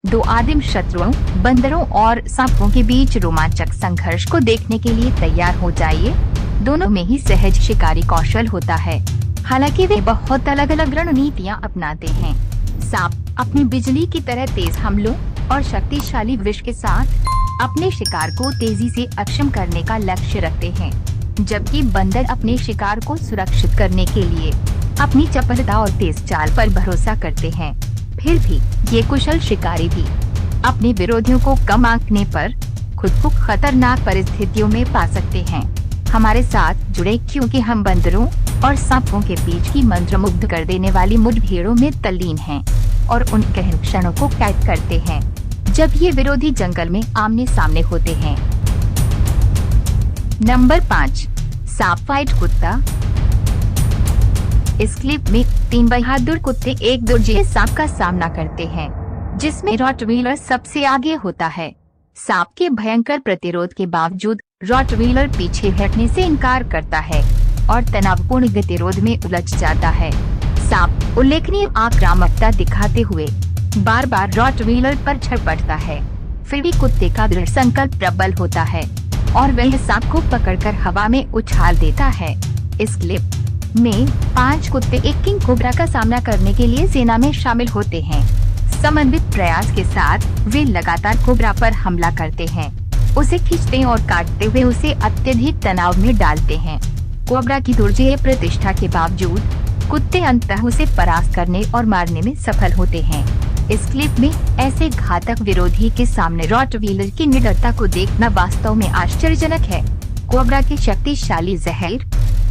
दो आदिम शत्रुओं बंदरों और सांपों के बीच रोमांचक संघर्ष को देखने के लिए तैयार हो जाइए। दोनों में ही सहज शिकारी कौशल होता है, हालांकि वे बहुत अलग अलग रणनीतियाँ अपनाते हैं। सांप अपनी बिजली की तरह तेज हमलों और शक्तिशाली विष के साथ अपने शिकार को तेजी से अक्षम करने का लक्ष्य रखते हैं, जबकि बंदर अपने शिकार को सुरक्षित करने के लिए अपनी चपलता और तेज चाल पर भरोसा करते हैं। फिर भी ये कुशल शिकारी भी अपने विरोधियों को कम आंकने पर खुद को खतरनाक परिस्थितियों में पा सकते हैं। हमारे साथ जुड़े क्योंकि हम बंदरों और सांपों के बीच की मंत्रमुग्ध कर देने वाली मुठभेड़ों में तल्लीन हैं और उन गहन क्षणों को कैद करते हैं जब ये विरोधी जंगल में आमने सामने होते हैं। नंबर 5, सांप फाइट कुत्ता। इस क्लिप में 3 बहादुर कुत्ते एक दुर्जय सांप का सामना करते हैं, जिसमें रॉटवीलर सबसे आगे होता है। सांप के भयंकर प्रतिरोध के बावजूद रॉटवीलर पीछे हटने से इनकार करता है और तनावपूर्ण गतिरोध में उलझ जाता है। सांप उल्लेखनीय आक्रामकता दिखाते हुए बार बार रॉटवीलर पर झपटता है, फिर भी कुत्ते का दृढ़ संकल्प प्रबल होता है और वह सांप को पकड़कर हवा में उछाल देता है। इस क्लिप में 5 कुत्ते एक किंग कोबरा का सामना करने के लिए सेना में शामिल होते हैं। समन्वित प्रयास के साथ वे लगातार कोबरा पर हमला करते हैं, उसे खींचते और काटते हुए उसे अत्यधिक तनाव में डालते हैं। कोबरा की दुर्जेय प्रतिष्ठा के बावजूद कुत्ते अंततः उसे परास्त करने और मारने में सफल होते हैं। इस क्लिप में ऐसे घातक विरोधी के सामने रॉटवीलर की निडरता को देखना वास्तव में आश्चर्यजनक है। कोबरा के शक्तिशाली जहर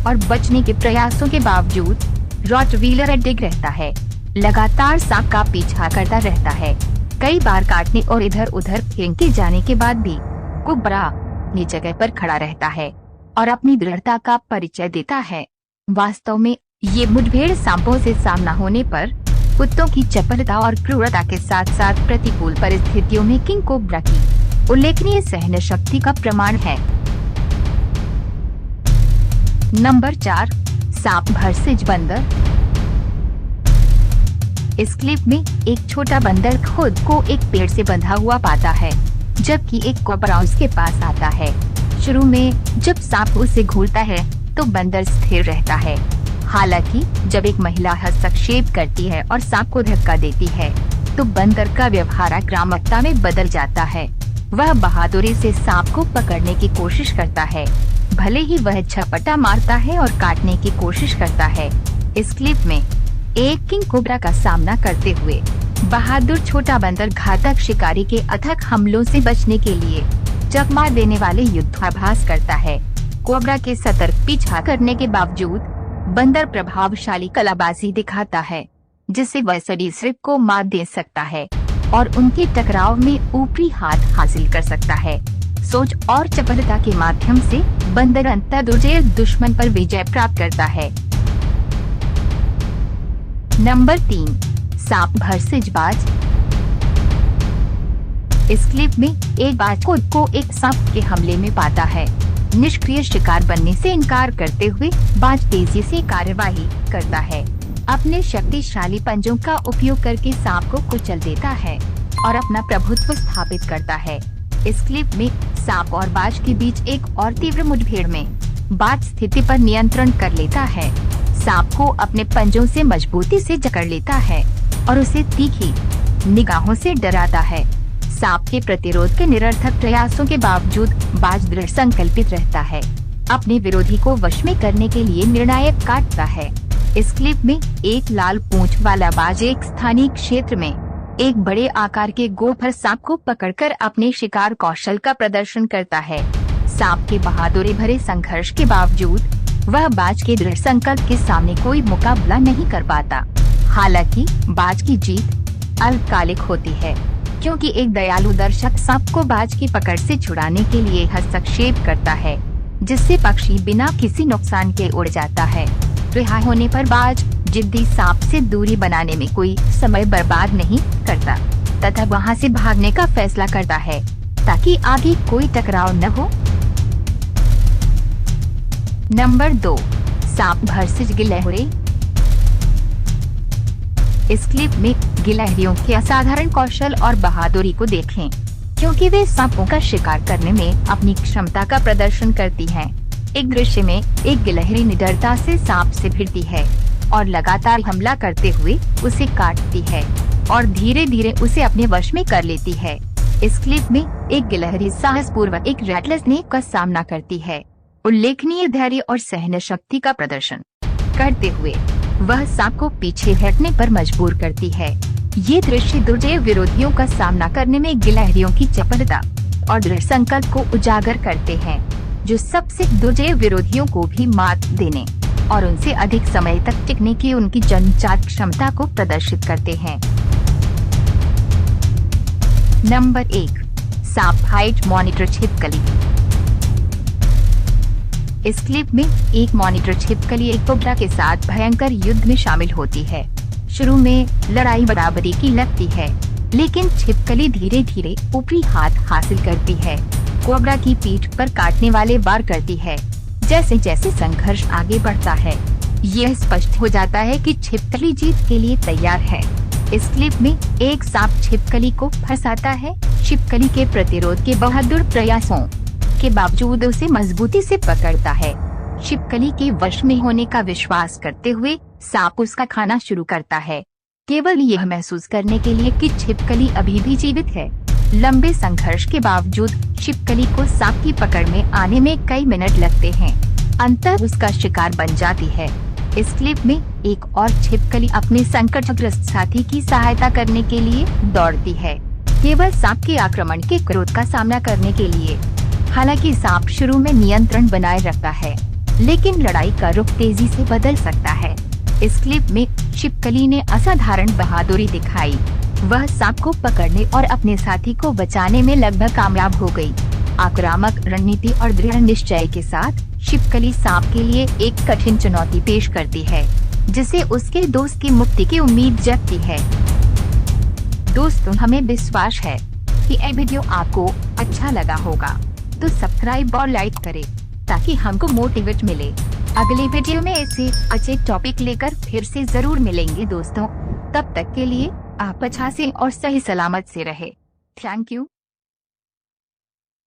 और बचने के प्रयासों के बावजूद रॉटवीलर अडिग रहता है, लगातार सांप का पीछा करता रहता है। कई बार काटने और इधर उधर फेंके जाने के बाद भी कोबरा अपनी जगह पर खड़ा रहता है और अपनी दृढ़ता का परिचय देता है। वास्तव में ये मुठभेड़ सांपों से सामना होने पर कुत्तों की चपलता और क्रूरता के साथ साथ प्रतिकूल परिस्थितियों में किंग कोबरा की उल्लेखनीय सहन शक्ति का प्रमाण है। नंबर 4, सांप वर्सेस बंदर। इस क्लिप में एक छोटा बंदर खुद को एक पेड़ से बंधा हुआ पाता है, जबकि एक कोबरा उसके पास आता है। शुरू में जब सांप उसे घूरता है तो बंदर स्थिर रहता है, हालांकि जब एक महिला हस्तक्षेप करती है और सांप को धक्का देती है तो बंदर का व्यवहार आक्रामकता में बदल जाता है। वह बहादुरी से सांप को पकड़ने की कोशिश करता है, भले ही वह झपटा मारता है और काटने की कोशिश करता है। इस क्लिप में एक किंग कोबरा का सामना करते हुए बहादुर छोटा बंदर घातक शिकारी के अथक हमलों से बचने के लिए चकमा देने वाले युद्धाभ्यास करता है। कोबरा के सतर्क पीछा करने के बावजूद बंदर प्रभावशाली कलाबाजी दिखाता है, जिससे वह सरीसृप को मात दे सकता है और उनके टकराव में ऊपरी हाथ हासिल कर सकता है। सोच और चपलता के माध्यम से बंदर अंततः दुर्जय दुश्मन पर विजय प्राप्त करता है। नंबर 3, सांप वर्सेस बाज। इस क्लिप में एक बाज खुद को एक सांप के हमले में पाता है। निष्क्रिय शिकार बनने से इनकार करते हुए बाज तेजी से कार्यवाही करता है, अपने शक्तिशाली पंजों का उपयोग करके सांप को कुचल देता है और अपना प्रभुत्व स्थापित करता है। इस क्लिप में सांप और बाज के बीच एक और तीव्र मुठभेड़ में बाज स्थिति पर नियंत्रण कर लेता है, सांप को अपने पंजों से मजबूती से जकड़ लेता है और उसे तीखी निगाहों से डराता है। सांप के प्रतिरोध के निरर्थक प्रयासों के बावजूद बाज दृढ़ संकल्पित रहता है, अपने विरोधी को वश में करने के लिए निर्णायक काटता है। इस क्लिप में एक लाल पूंछ वाला बाज एक स्थानीय क्षेत्र में एक बड़े आकार के गोफर सांप को पकड़कर अपने शिकार कौशल का प्रदर्शन करता है। सांप के बहादुरी भरे संघर्ष के बावजूद वह बाज के दृढ़ संकल्प के सामने कोई मुकाबला नहीं कर पाता। हालांकि बाज की जीत अल्पकालिक होती है, क्योंकि एक दयालु दर्शक सांप को बाज की पकड़ से छुड़ाने के लिए हस्तक्षेप करता है, जिससे पक्षी बिना किसी नुकसान के उड़ जाता है। रिहा होने पर बाज जिद्दी सांप से दूरी बनाने में कोई समय बर्बाद नहीं करता तथा वहां से भागने का फैसला करता है ताकि आगे कोई टकराव न हो। नंबर 2, सांप वर्सेस गिलहरी। इस क्लिप में गिलहरियों के असाधारण कौशल और बहादुरी को देखें, क्योंकि वे सांपों का शिकार करने में अपनी क्षमता का प्रदर्शन करती हैं। एक दृश्य में एक गिलहरी निडरता से सांप से भिड़ती है और लगातार हमला करते हुए उसे काटती है और धीरे धीरे उसे अपने वश में कर लेती है। इस क्लिप में एक गिलहरी साहसपूर्वक एक रेटलस्नेक का सामना करती है, उल्लेखनीय धैर्य और सहन शक्ति का प्रदर्शन करते हुए वह सांप को पीछे हटने पर मजबूर करती है। ये दृश्य दुर्जय विरोधियों का सामना करने में गिलहरियों की चपलता और दृढ़ संकल्प को उजागर करते हैं, जो सबसे दुर्जय विरोधियों को भी मात देने और उनसे अधिक समय तक टिकने की उनकी जन्मजात क्षमता को प्रदर्शित करते हैं। नंबर 1, सांप हाइट मॉनिटर छिपकली। इस क्लिप में एक मॉनिटर छिपकली एक कोबरा के साथ भयंकर युद्ध में शामिल होती है। शुरू में लड़ाई बराबरी की लगती है, लेकिन छिपकली धीरे धीरे ऊपरी हाथ हासिल करती है, कोबरा की पीठ पर काटने वाले वार करती है। जैसे जैसे संघर्ष आगे बढ़ता है, यह स्पष्ट हो जाता है कि छिपकली जीत के लिए तैयार है। इस क्लिप में एक सांप छिपकली को फंसाता है। छिपकली के प्रतिरोध के बहादुर प्रयासों के बावजूद उसे मजबूती से पकड़ता है। छिपकली के वश में होने का विश्वास करते हुए सांप उसका खाना शुरू करता है, केवल यह महसूस करने के लिए कि छिपकली अभी भी जीवित है। लंबे संघर्ष के बावजूद छिपकली को सांप की पकड़ में आने में कई मिनट लगते हैं। अंततः उसका शिकार बन जाती है। इस क्लिप में एक और छिपकली अपने संकटग्रस्त साथी की सहायता करने के लिए दौड़ती है, केवल सांप के आक्रमण के क्रोध का सामना करने के लिए। हालांकि सांप शुरू में नियंत्रण बनाए रखता है, लेकिन लड़ाई का रुख तेजी से बदल सकता है। इस क्लिप में छिपकली ने असाधारण बहादुरी दिखाई। वह सांप को पकड़ने और अपने साथी को बचाने में लगभग कामयाब हो गई। आक्रामक रणनीति और दृढ़ निश्चय के साथ छिपकली सांप के लिए एक कठिन चुनौती पेश करती है, जिसे उसके दोस्त की मुक्ति की उम्मीद जगती है। दोस्तों, हमें विश्वास है कि यह वीडियो आपको अच्छा लगा होगा, तो सब्सक्राइब और लाइक करें ताकि हमको मोटिवेट मिले। अगले वीडियो में ऐसे अच्छे टॉपिक लेकर फिर से जरूर मिलेंगे दोस्तों। तब तक के लिए आप अच्छा से और सही सलामत से रहे। Thank you.